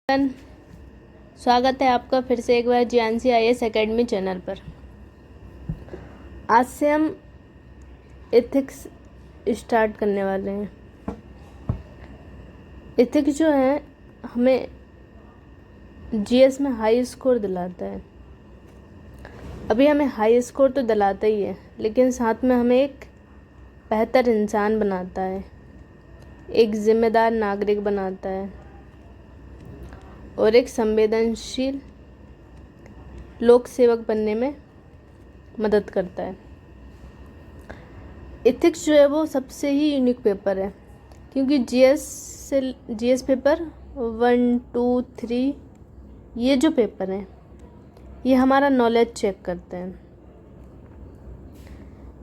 Everyone, स्वागत है आपका फिर से एक बार जीएनसी आईएएस एकेडमी चैनल पर। आज से हम एथिक्स स्टार्ट करने वाले हैं। एथिक्स जो है हमें जीएस में हाई स्कोर दिलाता है। अभी हमें हाई स्कोर तो दिलाता ही है, लेकिन साथ में हमें एक बेहतर इंसान बनाता है, एक जिम्मेदार नागरिक बनाता है और एक संवेदनशील लोक सेवक बनने में मदद करता है। एथिक्स जो है वो सबसे ही यूनिक पेपर है, क्योंकि जीएस पेपर 1, 2, 3 ये जो पेपर हैं ये हमारा नॉलेज चेक करते हैं,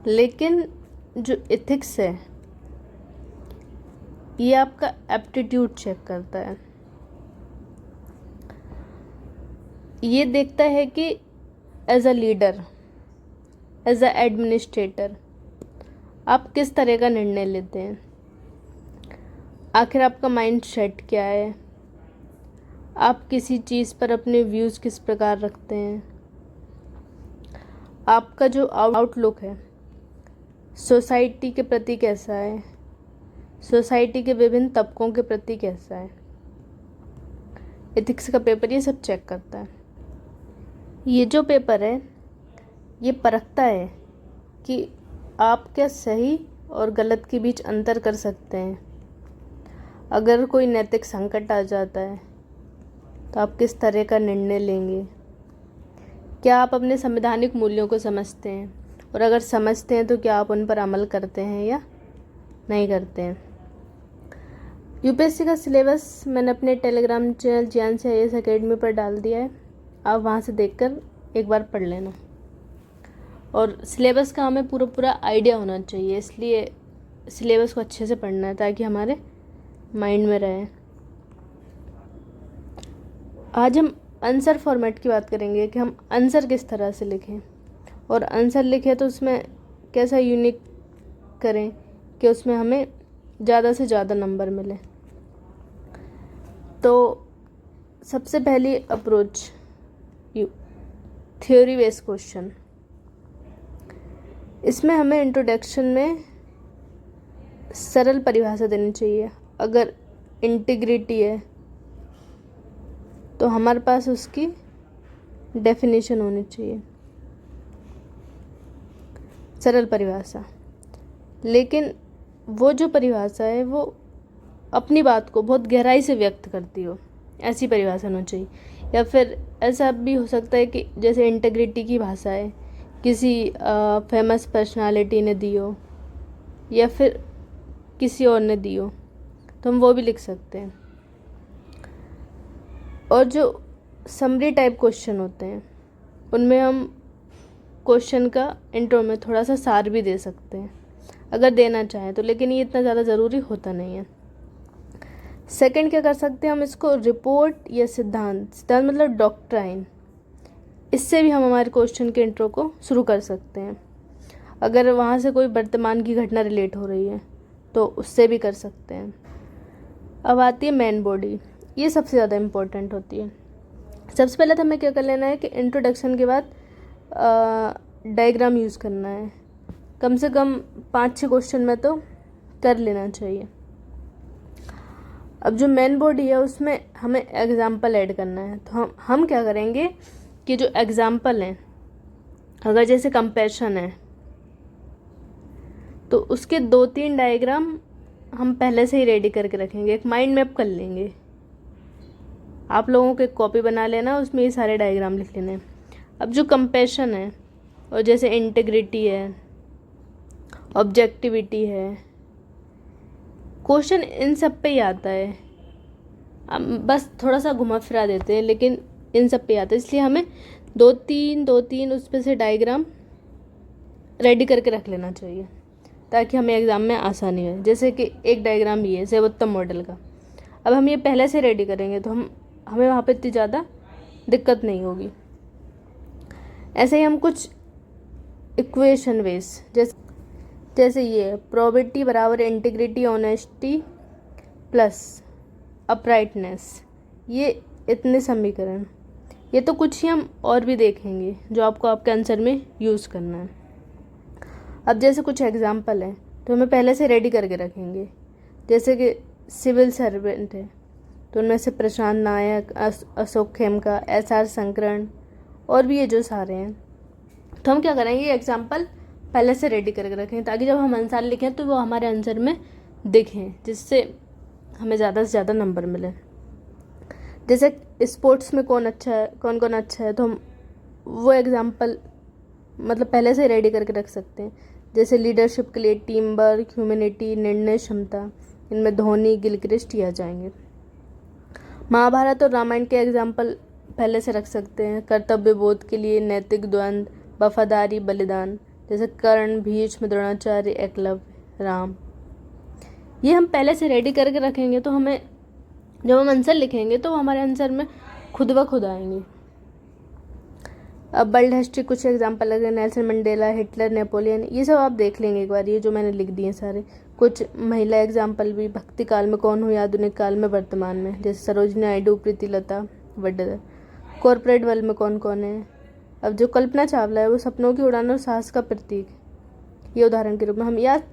लेकिन जो एथिक्स है ये आपका एप्टीट्यूड चेक करता है। ये देखता है कि as a leader, as a administrator आप किस तरह का निर्णय लेते हैं। आखिर आपका माइंड सेट क्या है, आप किसी चीज़ पर अपने व्यूज़ किस प्रकार रखते हैं, आपका जो आउटलुक है सोसाइटी के प्रति कैसा है, सोसाइटी के विभिन्न तबकों के प्रति कैसा है। एथिक्स का पेपर ये सब चेक करता है। ये जो पेपर है ये परखता है कि आप क्या सही और गलत के बीच अंतर कर सकते हैं। अगर कोई नैतिक संकट आ जाता है तो आप किस तरह का निर्णय लेंगे। क्या आप अपने संवैधानिक मूल्यों को समझते हैं, और अगर समझते हैं तो क्या आप उन पर अमल करते हैं या नहीं करते हैं। यूपीएससी का सिलेबस मैंने अपने Telegram channel GNC IAS academy पर डाल दिया है, आप वहाँ से देखकर एक बार पढ़ लेना। और सिलेबस का हमें पूरा आइडिया होना चाहिए, इसलिए सिलेबस को अच्छे से पढ़ना है ताकि हमारे माइंड में रहे। आज हम आंसर फॉर्मेट की बात करेंगे कि हम आंसर किस तरह से लिखें, और आंसर लिखें तो उसमें कैसा यूनिक करें कि उसमें हमें ज़्यादा से ज़्यादा नंबर मिले। तो सबसे पहली अप्रोच थ्योरी बेस्ड क्वेश्चन। इसमें हमें इंट्रोडक्शन में सरल परिभाषा देनी चाहिए। अगर इंटीग्रिटी है तो हमारे पास उसकी डेफिनेशन होनी चाहिए, सरल परिभाषा। लेकिन वो जो परिभाषा है वो अपनी बात को बहुत गहराई से व्यक्त करती हो, ऐसी परिभाषा होनी चाहिए। या फिर ऐसा भी हो सकता है कि जैसे इंटीग्रिटी की भाषा है किसी फेमस पर्सनालिटी ने दी हो या फिर किसी और ने दी हो, तो हम वो भी लिख सकते हैं। और जो समरी टाइप क्वेश्चन होते हैं उनमें हम क्वेश्चन का इंट्रो में थोड़ा सा सार भी दे सकते हैं अगर देना चाहें तो, लेकिन ये इतना ज़्यादा ज़रूरी होता नहीं है। सेकंड क्या कर सकते हैं हम, इसको रिपोर्ट या सिद्धांत मतलब डॉक्ट्राइन, इससे भी हम हमारे क्वेश्चन के इंट्रो को शुरू कर सकते हैं। अगर वहाँ से कोई वर्तमान की घटना रिलेट हो रही है तो उससे भी कर सकते हैं। अब आती है मेन बॉडी, ये सबसे ज़्यादा इम्पोर्टेंट होती है। सबसे पहले तो हमें क्या कर लेना है कि इंट्रोडक्शन के बाद डायग्राम यूज़ करना है। कम से कम 5-6 क्वेश्चन में तो कर लेना चाहिए। अब जो मेन बॉडी है उसमें हमें एग्जाम्पल ऐड करना है। तो हम क्या करेंगे कि जो एग्जाम्पल हैं, अगर जैसे कंपैशन है तो उसके 2-3 डायग्राम हम पहले से ही रेडी करके रखेंगे, एक माइंड मैप कर लेंगे। आप लोगों को एक कॉपी बना लेना, उसमें ये सारे डायग्राम लिख लेने। अब जो कंपैशन है और जैसे इंटीग्रिटी है, ऑब्जेक्टिविटी है, क्वेश्चन इन सब पे ही आता है। हम बस थोड़ा सा घुमा फिरा देते हैं, लेकिन इन सब पे आता है। इसलिए हमें 2-3 उस पे से डायग्राम रेडी करके रख लेना चाहिए ताकि हमें एग्ज़ाम में आसानी हो। जैसे कि एक डायग्राम ये है सेवोत्तम मॉडल का। अब हम ये पहले से रेडी करेंगे तो हमें वहाँ पे इतनी ज़्यादा दिक्कत नहीं होगी। ऐसे ही हम कुछ इक्वेशन बेस जैसे ये प्रोबेबिलिटी बराबर इंटीग्रिटी ऑनेस्टी प्लस अपराइटनेस, ये इतने समीकरण, ये तो कुछ ही हम और भी देखेंगे जो आपको आपके आंसर में यूज़ करना है। अब जैसे कुछ एग्जाम्पल हैं तो हमें पहले से रेडी करके रखेंगे। जैसे कि सिविल सर्वेंट है तो उनमें से प्रशांत नायक, अशोक खेमका, SR शंकरन और भी ये जो सारे हैं, तो हम क्या करेंगे, ये एग्जाम्पल पहले से रेडी करके रखें ताकि जब हम आंसर लिखें तो वो हमारे आंसर में दिखें, जिससे हमें ज़्यादा से ज़्यादा नंबर मिले। जैसे स्पोर्ट्स में कौन कौन अच्छा है तो हम वो एग्जाम्पल मतलब पहले से रेडी करके रख सकते हैं। जैसे लीडरशिप के लिए टीम वर्क, ह्यूमैनिटी, निर्णय क्षमता, इनमें धोनी, गिलक्रिस्ट आ जाएंगे। महाभारत और रामायण के एग्जाम्पल पहले से रख सकते हैं। कर्तव्य बोध के लिए नैतिक द्वंद्व, वफादारी, बलिदान, जैसे कर्ण, भीष्म, द्रोणाचार्य, एकलव्य, राम, ये हम पहले से रेडी करके रखेंगे तो हमें जब हम आंसर लिखेंगे तो हमारे आंसर में खुद ब खुद आएंगे। अब वर्ल्ड हिस्ट्री कुछ एग्जाम्पल लगे, नेल्सन मंडेला, हिटलर, नेपोलियन, ये सब आप देख लेंगे एक बार, ये जो मैंने लिख दिए सारे। कुछ महिला एग्जाम्पल भी, भक्ति काल में कौन हुई, आधुनिक काल में, वर्तमान में, जैसे सरोजनी नायडू, प्रीति लता वड्डेकर। कॉर्पोरेट वर्ल्ड में कौन कौन है। अब जो कल्पना चावला है वो सपनों की उड़ान और साहस का प्रतीक, ये उदाहरण के रूप में हम याद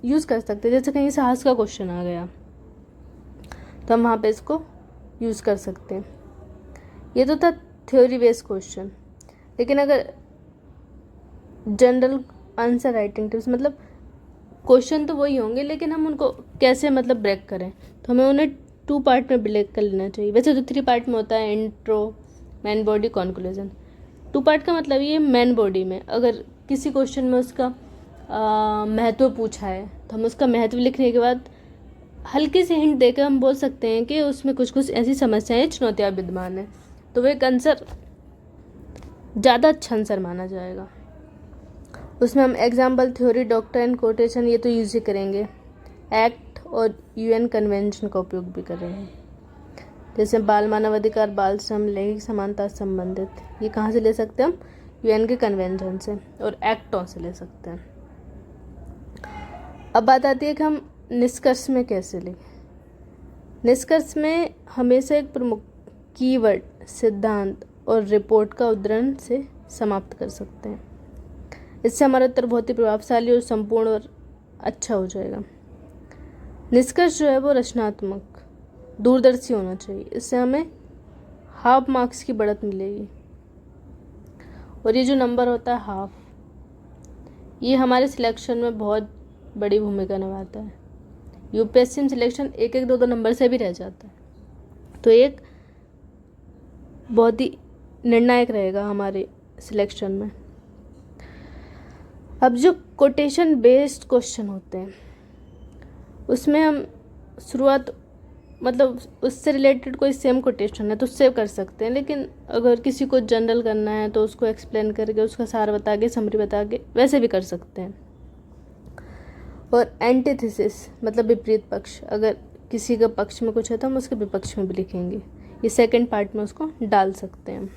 यूज़ कर सकते हैं। जैसे कहीं साहस का क्वेश्चन आ गया तो हम वहाँ पे इसको यूज़ कर सकते हैं। ये तो था थ्योरी बेस्ड क्वेश्चन, लेकिन अगर जनरल आंसर राइटिंग टिप्स, मतलब क्वेश्चन तो वही होंगे लेकिन हम उनको कैसे मतलब ब्रेक करें, तो हमें उन्हें 2 पार्ट में ब्रेक कर लेना चाहिए। वैसे तो 3 पार्ट में होता है, intro, main body, conclusion. 2 part का मतलब ये मेन बॉडी में अगर किसी क्वेश्चन में उसका महत्व पूछा है तो हम उसका महत्व लिखने के बाद हल्के से हिंट देकर हम बोल सकते हैं कि उसमें कुछ कुछ ऐसी समस्याएं, चुनौतियाँ विद्यमान है, तो वो एक आंसर ज़्यादा अच्छा आंसर माना जाएगा। उसमें हम एग्जाम्पल, थ्योरी, डॉक्ट्रिन, कोटेशन ये तो यूज़ ही करेंगे। एक्ट और UN कन्वेंशन का उपयोग भी करेंगे। जैसे बाल मानवाधिकार, बाल श्रम, लैंगिक समानता से संबंधित, ये कहाँ से ले सकते हैं हम, UN के कन्वेंशन से और एक्टों से ले सकते हैं। अब बात आती है कि हम निष्कर्ष में कैसे लिखें। निष्कर्ष में हमेशा एक प्रमुख कीवर्ड, सिद्धांत और रिपोर्ट का उद्धरण से समाप्त कर सकते हैं। इससे हमारा उत्तर बहुत ही प्रभावशाली और संपूर्ण और अच्छा हो जाएगा। निष्कर्ष जो है वो रचनात्मक, दूरदर्शी होना चाहिए, इससे हमें हाफ मार्क्स की बढ़त मिलेगी। और ये जो नंबर होता है हाफ, ये हमारे सिलेक्शन में बहुत बड़ी भूमिका निभाता है। UPSC में सिलेक्शन 1-1, 2-2 नंबर से भी रह जाता है, तो एक बहुत ही निर्णायक रहेगा हमारे सिलेक्शन में। अब जो कोटेशन बेस्ड क्वेश्चन होते हैं उसमें हम शुरुआत मतलब उससे रिलेटेड कोई सेम कोटेशन है तो उससे कर सकते हैं, लेकिन अगर किसी को जनरल करना है तो उसको एक्सप्लेन करके, उसका सार बता के, समरी बता के वैसे भी कर सकते हैं। और एंटीथेसिस मतलब विपरीत पक्ष, अगर किसी का पक्ष में कुछ है तो हम उसके विपक्ष में भी लिखेंगे, ये सेकंड पार्ट में उसको डाल सकते हैं।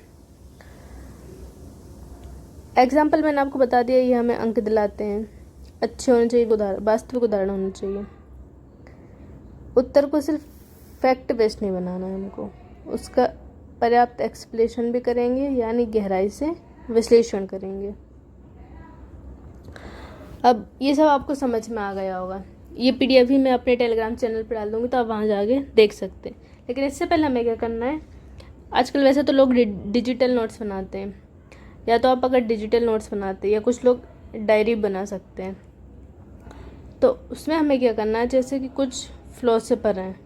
एग्जाम्पल मैंने आपको बता दिया, ये हमें अंक दिलाते हैं। अच्छे होने चाहिए, वास्तविक उदाहरण होने चाहिए। उत्तर को सिर्फ फैक्ट बेस्ड नहीं बनाना है हमको, उसका पर्याप्त एक्सप्लेनेशन भी करेंगे, यानी गहराई से विश्लेषण करेंगे। अब ये सब आपको समझ में आ गया होगा। ये PDF ही मैं अपने टेलीग्राम चैनल पर डाल दूँगी तो आप वहाँ जाके देख सकते हैं। लेकिन इससे पहले हमें क्या करना है, आजकल वैसे तो लोग डिजिटल नोट्स बनाते हैं, या तो आप अगर डिजिटल नोट्स बनाते हैं या कुछ लोग डायरी बना सकते हैं, तो उसमें हमें क्या करना है, जैसे कि कुछ फिलोसोफर हैं,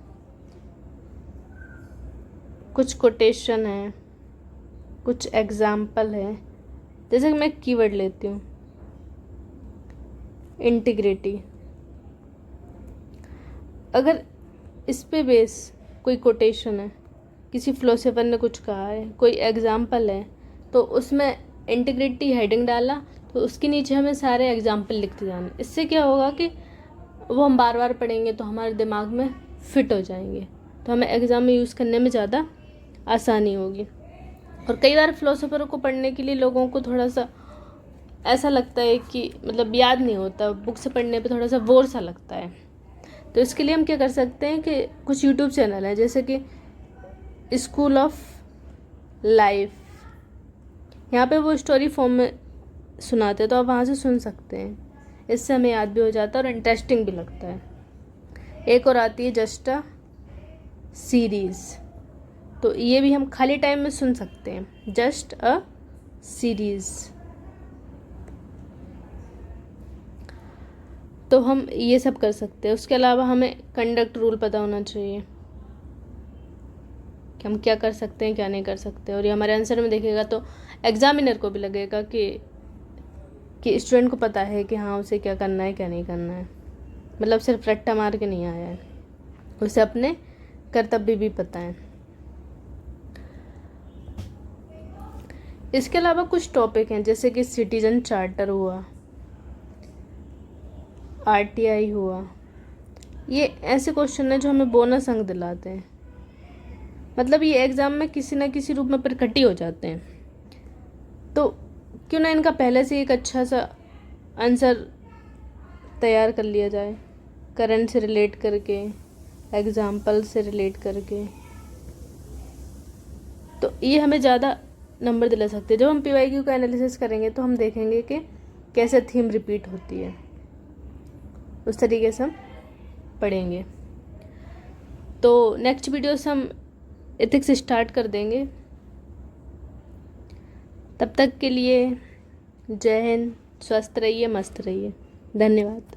कुछ कोटेशन है, कुछ एग्जाम्पल है। जैसे कि मैं कीवर्ड लेती हूँ इंटीग्रिटी, अगर इस पे बेस कोई कोटेशन है, किसी फिलोसोफर ने कुछ कहा है, कोई एग्जाम्पल है, तो उसमें इंटीग्रिटी हेडिंग डाला तो उसके नीचे हमें सारे एग्जाम्पल लिखते जाने। इससे क्या होगा कि वो हम बार बार पढ़ेंगे तो हमारे दिमाग में फिट हो जाएंगे, तो हमें एग्ज़ाम में यूज़ करने में ज़्यादा आसानी होगी। और कई बार फिलोसोफरों को पढ़ने के लिए लोगों को थोड़ा सा ऐसा लगता है कि मतलब याद नहीं होता, बुक से पढ़ने पे थोड़ा सा बोर सा लगता है। तो इसके लिए हम क्या कर सकते हैं कि कुछ यूट्यूब चैनल है, जैसे कि स्कूल ऑफ लाइफ, यहाँ पे वो स्टोरी फॉर्म में सुनाते हैं, तो आप वहाँ से सुन सकते हैं। इससे हमें याद भी हो जाता है और इंटरेस्टिंग भी लगता है। एक और आती है जस्ट अ सीरीज़, तो ये भी हम खाली टाइम में सुन सकते हैं, जस्ट अ सीरीज़। तो हम ये सब कर सकते हैं। उसके अलावा हमें कंडक्ट रूल पता होना चाहिए कि हम क्या कर सकते हैं, क्या नहीं कर सकते। और ये हमारे आंसर में देखेगा तो एग्जामिनर को भी लगेगा कि स्टूडेंट को पता है कि हाँ उसे क्या करना है, क्या नहीं करना है। मतलब सिर्फ रट्टा मार के नहीं आया है, उसे अपने कर्तव्य भी पता है। इसके अलावा कुछ टॉपिक हैं, जैसे कि सिटीजन चार्टर हुआ, आरटीआई हुआ। ये ऐसे क्वेश्चन है जो हमें बोनस अंक दिलाते हैं। मतलब ये एग्ज़ाम में किसी न किसी रूप में प्रकटी हो जाते हैं, तो क्यों ना इनका पहले से एक अच्छा सा आंसर तैयार कर लिया जाए, करंट से रिलेट करके, एग्जाम्पल से रिलेट करके। तो ये हमें ज़्यादा नंबर दिला सकते हैं। जब हम पीवाईक्यू का एनालिसिस करेंगे तो हम देखेंगे कि कैसे थीम रिपीट होती है, उस तरीके से हम पढ़ेंगे। तो नेक्स्ट वीडियो से हम एथिक्स स्टार्ट कर देंगे। तब तक के लिए जय हिंद, स्वस्थ रहिए, मस्त रहिए, धन्यवाद।